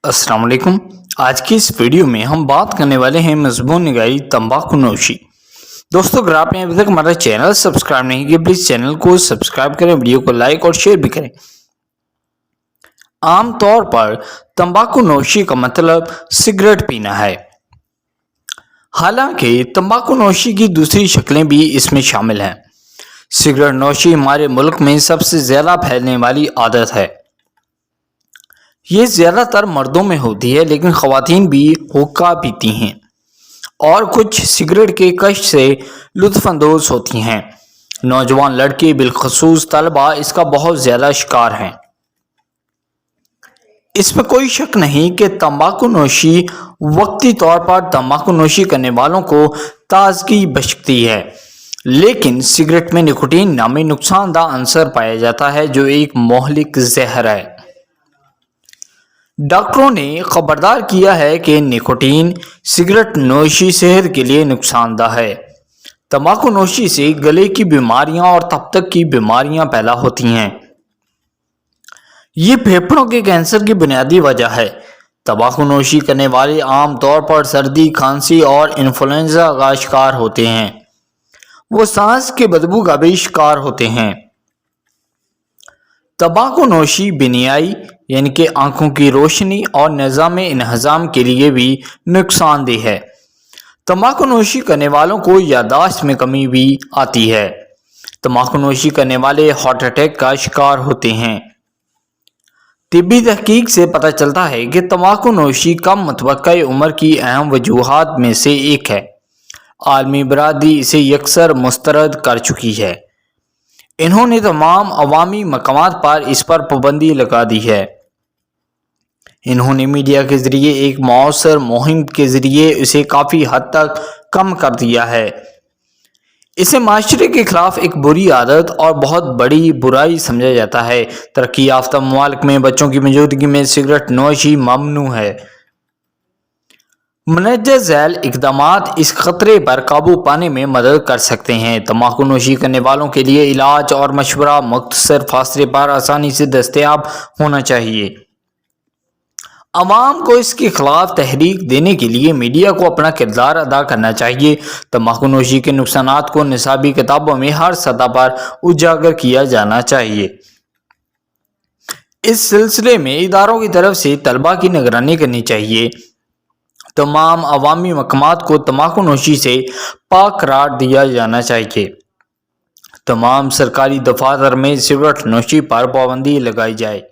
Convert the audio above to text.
अस्सलाम वालेकुम। आज की इस वीडियो में हम बात करने वाले हैं मजबूत निगाही तंबाकू नोशी। दोस्तों, अगर आपने अभी तक हमारा चैनल सब्सक्राइब नहीं किया, प्लीज चैनल को सब्सक्राइब करें, वीडियो को लाइक और शेयर भी करें। आम तौर पर तंबाकू नोशी का मतलब सिगरेट पीना है। हालांकि तंबाकू नोशी की दूसरी शक्लें भी इसमें शामिल हैं। सिगरेट नोशी हमारे मुल्क में सबसे ज्यादा फैलने वाली आदत है। ये ज्यादातर मर्दों में होती है, लेकिन ख़वातीन भी हुक्का पीती हैं और कुछ सिगरेट के कश से लुत्फ़अंदोज़ होती हैं। नौजवान लड़के बिलखसूस तलबा इसका बहुत ज़्यादा शिकार हैं। इसमें कोई शक नहीं कि तंबाकू नोशी वक्ती तौर पर तंबाकू नोशी करने वालों को ताजगी बख्शती है, लेकिन सिगरेट में निकोटीन नामी नुकसानदा अंसर पाया जाता है जो एक मोहलिक जहर है। डॉक्टरों ने खबरदार किया है कि निकोटीन सिगरेट नोशी सेहत के लिए नुकसानदा है। तंबाकू नोशी से गले की बीमारियां और तब तक की बीमारियां पैदा होती हैं। ये फेफड़ों के कैंसर की बुनियादी वजह है। तंबाकू नोशी करने वाले आम तौर पर सर्दी, खांसी और इन्फ्लुएंजा का शिकार होते हैं। वो सांस के बदबू का भी शिकार होते हैं। तंबाकू नोशी बिनियाई यानी कि आंखों की रोशनी और निज़ाम इन्हज़ाम के लिए भी नुकसानदेह है। तंबाकू नोशी करने वालों को याददाश्त में कमी भी आती है। तंबाकू नोशी करने वाले हार्ट अटैक का शिकार होते हैं। तिब्बी तहकीक से पता चलता है कि तंबाकू नोशी कम मुतवक्का उम्र की अहम वजूहात में से एक है। आलमी बरादरी इसे यकसर मुस्तरद कर चुकी है। इन्होंने तमाम अवामी मकामात पर इस पर पाबंदी लगा दी है। इन्होंने मीडिया के जरिए एक मौसर मुहिम के जरिए इसे काफ़ी हद तक कम कर दिया है। इसे माशरे के खिलाफ एक बुरी आदत और बहुत बड़ी बुराई समझा जाता है। तरक्की याफ्ता ममालिक में बच्चों की मौजूदगी में सिगरेट नोशी ममनू है। मनज्जर झैल इकदामात इस खतरे पर काबू पाने में मदद कर सकते हैं। तंबाकू नोशी करने वालों के लिए इलाज और मशवरा मुख्तसर फासले पर आसानी से दस्तयाब होना चाहिए। अवाम को इसके खिलाफ तहरीक देने के लिए मीडिया को अपना किरदार अदा करना चाहिए। तंबाकू नोशी के नुकसानात को निसाबी किताबों में हर सतह पर उजागर किया जाना चाहिए। इस सिलसिले में इदारों की तरफ से तलबा की निगरानी करनी चाहिए। तमाम अवामी मकामात को तंबाकू नोशी से पाक करार दिया जाना चाहिए। तमाम सरकारी दफातर में सिगरेट नोशी पर पाबंदी लगाई जाए।